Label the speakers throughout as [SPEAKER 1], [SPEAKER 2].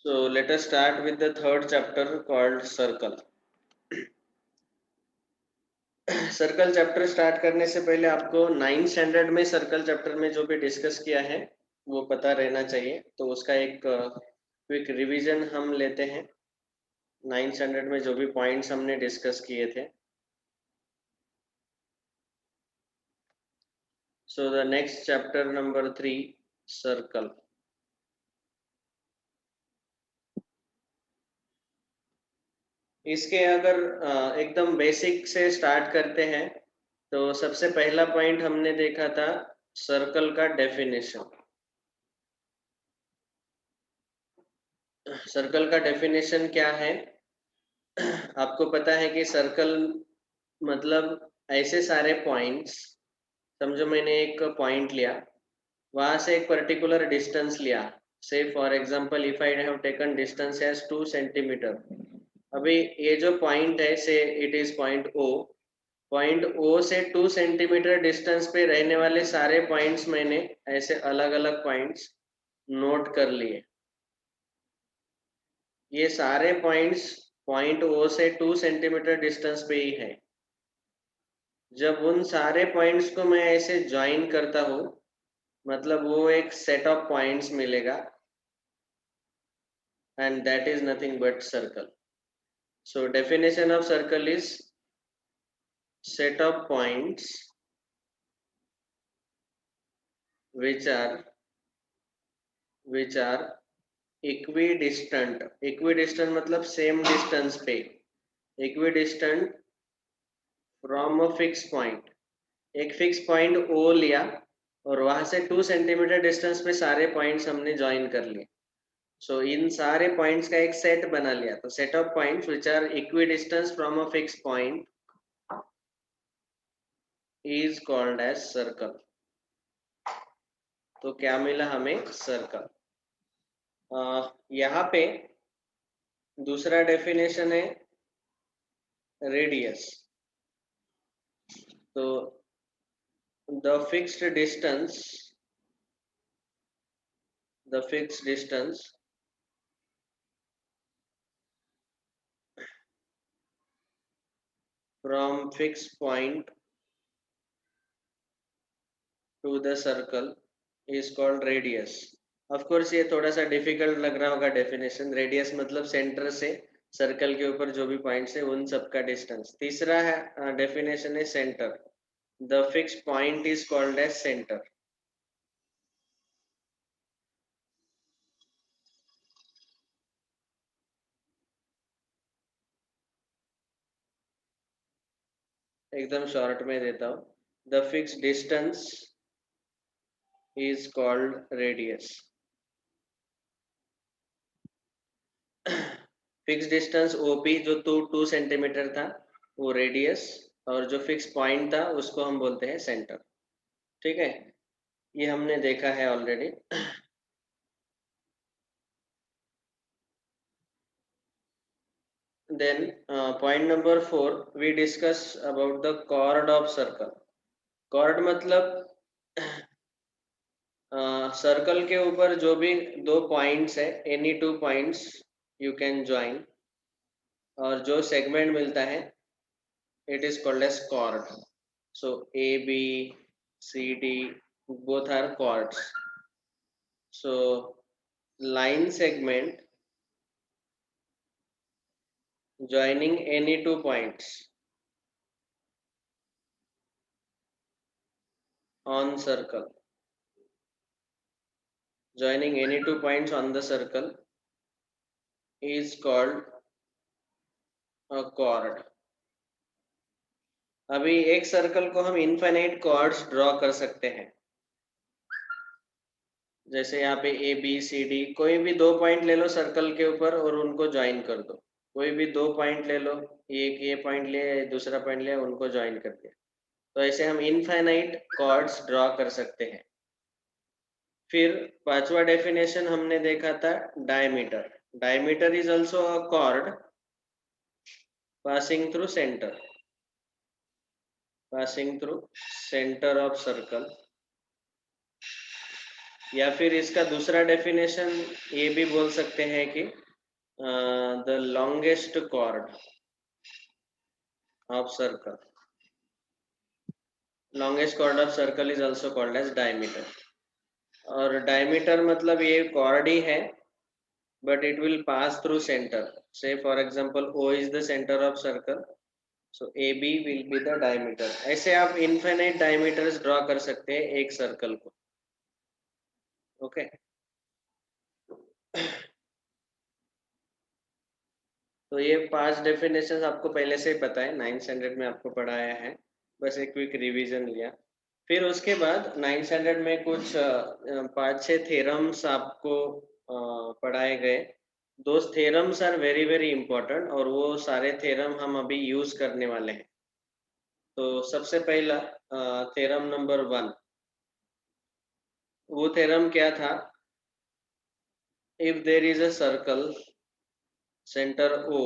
[SPEAKER 1] So let us start with the third chapter called circle. Circle chapter start करने से पहले आपको 9th standard में सर्कल चैप्टर में जो भी डिस्कस किया है वो पता रहना चाहिए, तो उसका एक क्विक रिवीजन हम लेते हैं। 9th स्टैंडर्ड में जो भी पॉइंट्स हमने डिस्कस किए थे। So the next chapter number 3, circle. इसके अगर एकदम बेसिक से स्टार्ट करते हैं तो सबसे पहला पॉइंट हमने देखा था सर्कल का डेफिनेशन। सर्कल का डेफिनेशन क्या है? आपको पता है कि सर्कल मतलब ऐसे सारे पॉइंट्स, समझो मैंने एक पॉइंट लिया, वहां से एक पर्टिकुलर डिस्टेंस लिया। Say for example if I have taken distance as 2 centimetre. अभी ये जो पॉइंट है, से इट इज पॉइंट ओ से 2 सेंटीमीटर डिस्टेंस पे रहने वाले सारे पॉइंट्स मैंने ऐसे अलग अलग पॉइंट्स नोट कर लिए। ये सारे पॉइंट्स पॉइंट ओ से 2 सेंटीमीटर डिस्टेंस पे ही है। जब उन सारे पॉइंट्स को मैं ऐसे ज्वाइन करता हूँ, मतलब वो एक सेट ऑफ पॉइंट्स मिलेगा, and that is nothing but circle. So definition of circle is set of points which are equidistant। मतलब सेम डिस्टेंस पे, equidistant from a fix point. एक फिक्स पॉइंट ओ लिया और वहां से 2 सेंटीमीटर डिस्टेंस पे सारे पॉइंट्स हमने ज्वाइन कर लिए। सो इन सारे पॉइंट्स का एक सेट बना लिया, तो set of points which are equidistance from a fix point is called as circle. तो क्या मिला हमें? सर्कल। यहाँ पे दूसरा डेफिनेशन है रेडियस। तो the fixed distance from fix point two the circle is called radius. Of course ये थोड़ा सा डिफिकल्ट लग रहा होगा डेफिनेशन। रेडियस मतलब सेंटर से सर्कल के ऊपर जो भी पॉइंट्स है उन सब का डिस्टेंस। तीसरा है डेफिनेशन है centre. The fix point is called as centre. एकदम शॉर्ट में देता हूँ। The fix distance is called radius. Fix distance OP जो 2 सेंटीमीटर था वो रेडियस, और जो फिक्स पॉइंट था उसको हम बोलते हैं सेंटर। ठीक है, ये हमने देखा है already. Then point number 4 we discuss about the chord of circle. Chord मतलब सर्कल के ऊपर जो भी दो पॉइंट्स है, any 2 points you can join, और जो सेगमेंट मिलता है it is called as chord. So A, B, C, D both are chords. So line segment joining any 2 points on circle, joining any 2 points on the circle is called a chord. अभी एक circle को हम infinite chords draw कर सकते हैं। जैसे यहाँ पे ए बी सी डी, कोई भी 2 पॉइंट ले लो सर्कल के ऊपर और उनको ज्वाइन कर दो। कोई भी 2 पॉइंट ले लो, एक ये पॉइंट ले दूसरा पॉइंट ले, उनको ज्वाइन कर दिया। तो ऐसे हम इनफाइनाइट कॉर्ड्स ड्रॉ कर सकते हैं। फिर पांचवा डेफिनेशन हमने देखा था diameter. Diameter is also a cord passing through center, passing through center of circle या फिर इसका दूसरा डेफिनेशन ये भी बोल सकते हैं कि the longest chord of circle, longest chord of circle is also called as diameter. और डायमीटर मतलब ये कॉर्ड ही है, but it will pass through center. Say for example O is the center of circle, so AB will be the diameter. ऐसे आप infinite diameters draw कर सकते हैं एक सर्कल को। ओके तो ये 5 डेफिनेशंस आपको पहले से ही पता है, 9th स्टैंडर्ड में आपको पढ़ाया है, बस एक क्विक रिवीजन लिया। फिर उसके बाद 9th स्टैंडर्ड में कुछ 5-6 थ्योरम्स आपको पढ़ाए गए। Those theorems are very very important और वो सारे थ्योरम हम अभी यूज करने वाले हैं। तो सबसे पहला थ्योरम नंबर 1, वो थ्योरम क्या था? If there is a circle center O,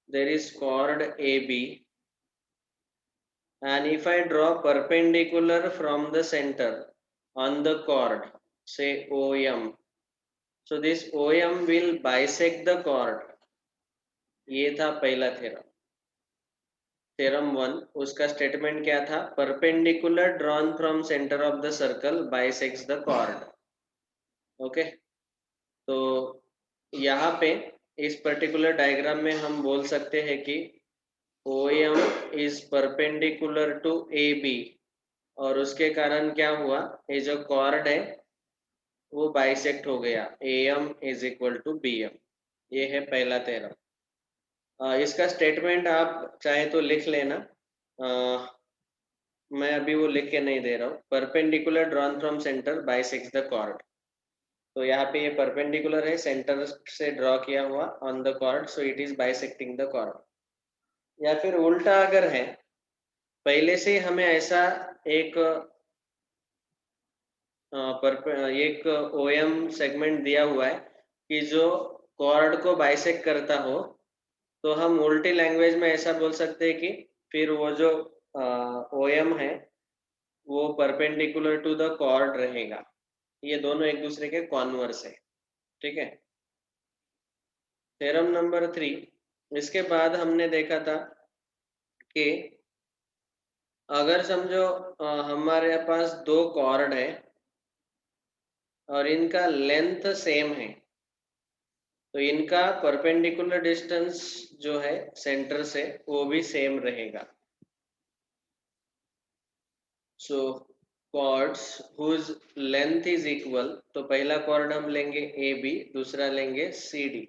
[SPEAKER 1] there is chord AB, and if I draw perpendicular from the center on the chord, say OM, so this OM will bisect the chord. ये था पहला theorem, theorem 1। उसका statement क्या था? Perpendicular drawn from centre of the circle bisects the chord. Okay तो यहाँ पे इस पर्टिकुलर डायग्राम में हम बोल सकते हैं कि OM is perpendicular to AB, और उसके कारण क्या हुआ, ये जो कॉर्ड है वो बाइसेक्ट हो गया, AM is equal to BM। ये है पहला थ्योरम। इसका स्टेटमेंट आप चाहे तो लिख लेना, मैं अभी वो लिख के नहीं दे रहा हूँ। Perpendicular drawn from centre bisects the chord, तो यहाँ पे ये परपेंडिकुलर है, सेंटर से ड्रॉ किया हुआ on the chord, so it is bisecting the chord. या फिर उल्टा अगर है, पहले से हमें ऐसा एक एक OM सेगमेंट दिया हुआ है कि जो कॉर्ड को बाइसेक्ट करता हो, तो हम उल्टी लैंग्वेज में ऐसा बोल सकते हैं कि फिर वो जो OM है वो परपेंडिकुलर टू द कॉर्ड रहेगा। ये दोनों एक दूसरे के कॉन्वर्स है, ठीक है। थ्योरम नंबर 3, इसके बाद हमने देखा था कि अगर समझो हमारे पास दो कॉर्ड है और इनका लेंथ सेम है, तो इनका परपेंडिकुलर डिस्टेंस जो है सेंटर से वो भी सेम रहेगा। So chords whose length is equal, तो पहला कॉर्ड हम लेंगे AB, दूसरा लेंगे CD।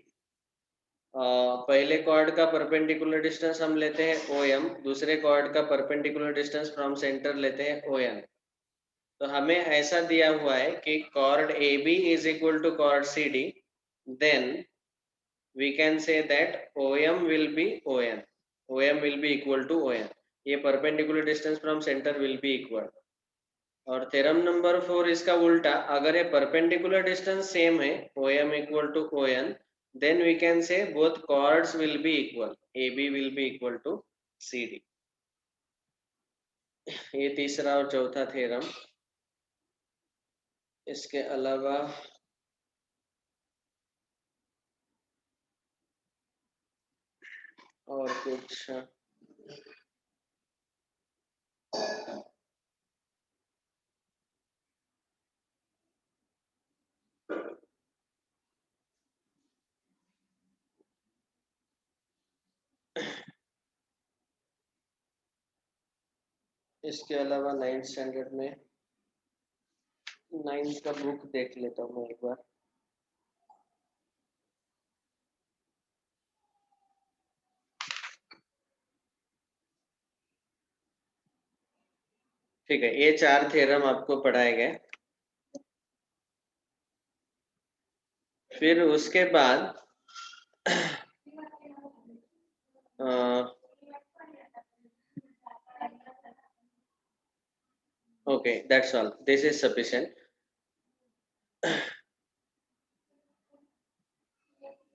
[SPEAKER 1] पहले कॉर्ड का परपेंडिकुलर डिस्टेंस हम लेते हैं OM, दूसरे कॉर्ड का परपेंडिकुलर डिस्टेंस फ्रॉम सेंटर लेते हैं ON। तो हमें ऐसा दिया हुआ है कि chord AB is equal to chord CD, then we can say that OM will be ON, OM will be equal to ON। ये perpendicular distance from center will be equal। और थ्योरम नंबर 4 इसका उल्टा, अगर ये perpendicular distance same है OM equal to ON, then we can say both chords will be equal, AB will be equal to CD। ये तीसरा और चौथा थ्योरम। इसके अलावा और कुछ इसके अलावा 9th स्टैंडर्ड में 9th का बुक देख लेता हूँ मैं एक बार। ठीक है, ये 4 थ्योरम आपको पढ़ाए गए। फिर उसके बाद okay, that's all, this is sufficient.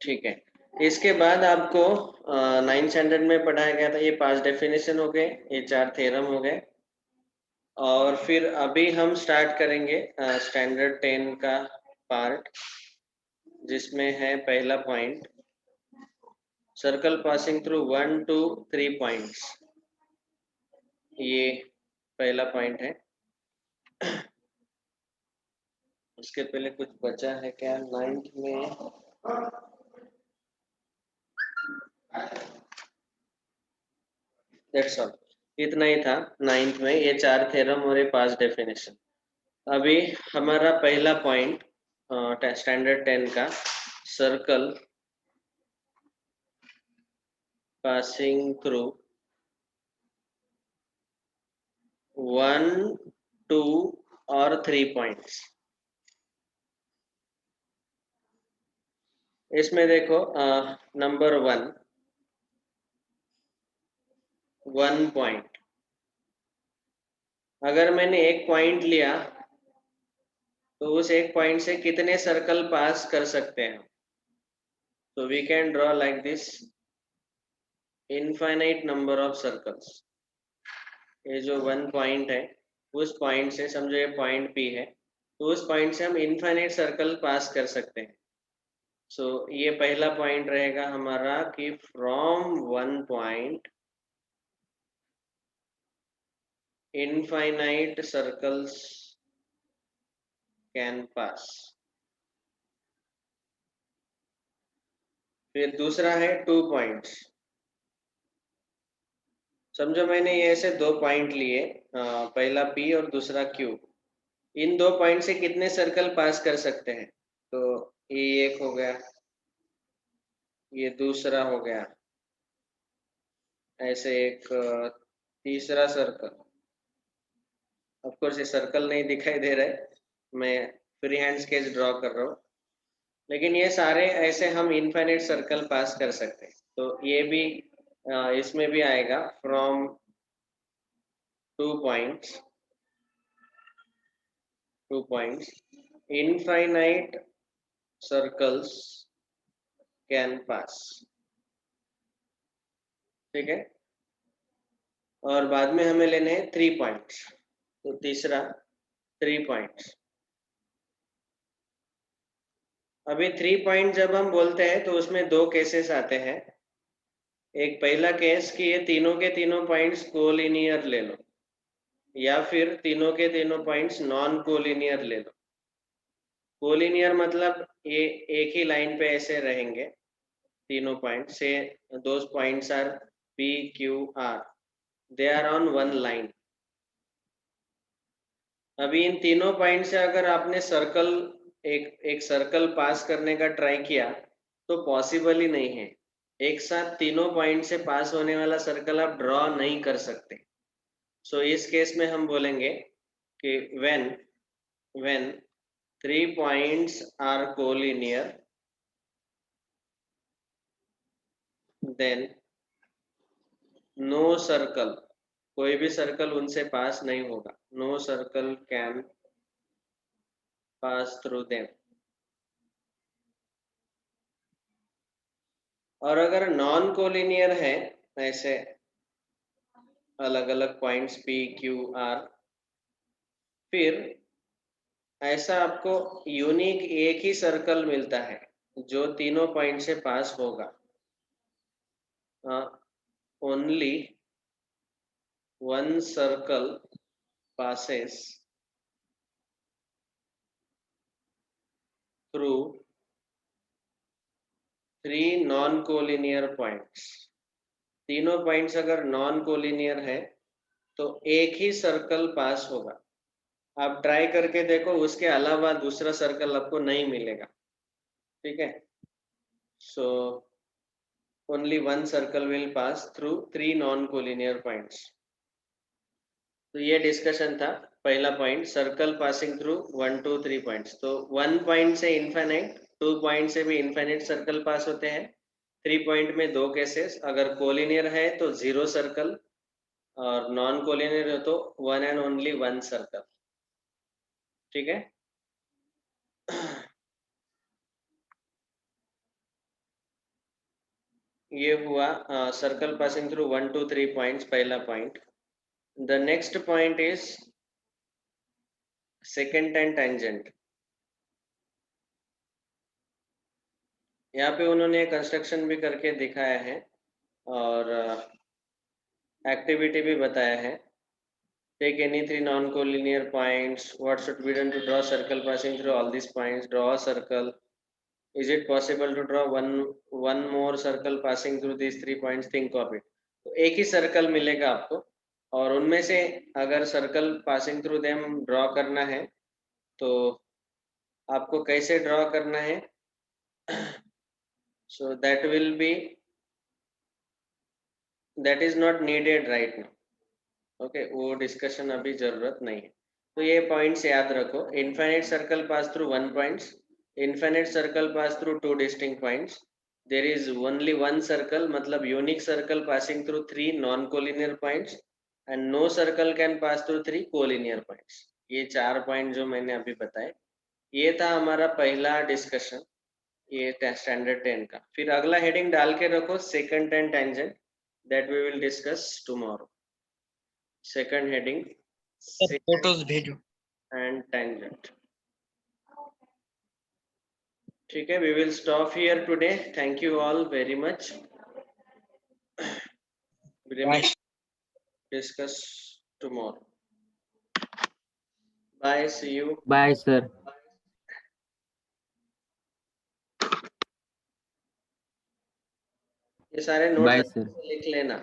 [SPEAKER 1] ठीक है, इसके बाद आपको 9th स्टैंडर्ड में पढ़ाया गया था, ये 5 डेफिनेशन हो गए, ये 4 थ्योरम हो गए। और फिर अभी हम स्टार्ट करेंगे स्टैंडर्ड 10 का पार्ट, जिसमें है पहला point circle passing through 1 to 3 points. ये पहला पॉइंट है। उसके पहले कुछ बचा है क्या 9th में? दैट्स ऑल, इतना ही था 9th में, ये 4 थ्योरम और ये 5 डेफिनेशन। अभी हमारा पहला पॉइंट स्टैंडर्ड 10 का सर्कल पासिंग थ्रू 1, 2 और 3 पॉइंट्स। इसमें देखो नंबर 1 पॉइंट, अगर मैंने एक पॉइंट लिया तो उस एक पॉइंट से कितने सर्कल पास कर सकते हैं? तो we can draw like this infinite number of circles. ये जो 1 पॉइंट है, उस पॉइंट से समझो ये पॉइंट P है, तो उस पॉइंट से हम इनफाइनाइट सर्कल पास कर सकते हैं। सो ये पहला पॉइंट रहेगा हमारा कि from 1 point infinite circles can pass. फिर दूसरा है 2 पॉइंट्स। समझो मैंने ये ऐसे 2 पॉइंट लिए, पहला P और दूसरा Q। इन 2 पॉइंट से कितने सर्कल पास कर सकते हैं? तो ये एक हो गया, ये दूसरा हो गया, ऐसे एक तीसरा सर्कल। ऑफ कोर्स ये सर्कल नहीं दिखाई दे रहा है, मैं फ्री हैंड स्केच ड्रॉ कर रहा हूँ, लेकिन ये सारे ऐसे हम इनफाइनाइट सर्कल पास कर सकते हैं। तो ये भी इसमें भी आएगा from 2 points infinite circles can pass. ठीक है, और बाद में हमें लेने हैं 3 पॉइंट्स। तो तीसरा 3 पॉइंट्स। अभी 3 पॉइंट जब हम बोलते हैं तो उसमें 2 केसेस आते हैं। एक पहला केस कि ये तीनों के तीनों पॉइंट्स कोलिनियर ले लो, या फिर तीनों के तीनों पॉइंट्स नॉन कोलिनियर ले लो। कोलिनियर मतलब ये एक ही लाइन पे ऐसे रहेंगे तीनों पॉइंट से, those points are P, Q, R, they are on 1 line. अभी इन तीनों पॉइंट से अगर आपने सर्कल एक सर्कल पास करने का ट्राई किया तो पॉसिबल ही नहीं है। एक साथ तीनों पॉइंट से पास होने वाला सर्कल आप ड्रॉ नहीं कर सकते। सो इस केस में हम बोलेंगे कि when 3 points are collinear, then no circle, कोई भी सर्कल उनसे पास नहीं होगा। No circle can pass through them. और अगर नॉन कोलिनियर है, ऐसे अलग अलग पॉइंट्स P, Q, R, फिर ऐसा आपको यूनिक एक ही सर्कल मिलता है जो तीनों पॉइंट से पास होगा। Only one circle passes through 3 non-collinear points। तीनों पॉइंट्स अगर नॉन कोलिनियर है तो एक ही सर्कल पास होगा। आप ट्राई करके देखो, उसके अलावा दूसरा सर्कल आपको नहीं मिलेगा। ठीक है, so only one circle will pass through 3 non collinear points. तो ये डिस्कशन था। पहला point circle passing through 1, 2, 3 points. तो 1 पॉइंट से इनफाइनाइट, 2 पॉइंट से भी इनफाइनाइट सर्कल पास होते हैं। 3 पॉइंट में 2 केसेस, अगर कोलिनियर है तो 0 सर्कल, और नॉन कोलिनियर हो तो 1 एंड ओनली 1 सर्कल। ठीक है, ये हुआ सर्कल पासिंग थ्रू 1, 2, 3 पॉइंट्स, पहला point. The next point is secant tangent. यहाँ पे उन्होंने कंस्ट्रक्शन भी करके दिखाया है और एक्टिविटी भी बताया है. Take any three non-collinear points. What should be done to draw a circle passing through all these points? Draw a circle. Is it possible to draw one more circle passing through these 3 points? Think of it. तो एक ही circle मिलेगा आपको और उनमें से अगर circle passing through them draw करना है तो आपको कैसे ड्रॉ करना है? So that is not needed right now. Okay वो डिस्कशन अभी जरूरत नहीं है. तो ये पॉइंट्स याद रखो. Infinite circle pass through 1 points, infinite circle pass through 2 distinct points. There is only one circle, मतलब unique circle passing through 3 non collinear points and no circle can pass through 3 collinear points. ये 4 point जो मैंने अभी बताए, ये था हमारा पहला डिस्कशन, ये स्टैंडर्ड 10 का. फिर अगला हेडिंग डाल के रखो second and tangent, that we will discuss tomorrow. Second heading,
[SPEAKER 2] photos भेजो.
[SPEAKER 1] and tangent. ठीक है, we will stop here today. Thank you all very much. We will discuss tomorrow. Bye, see you.
[SPEAKER 3] Bye, sir.
[SPEAKER 1] ये सारे
[SPEAKER 3] Bye,
[SPEAKER 1] notes
[SPEAKER 3] sir.
[SPEAKER 1] लिख लेना.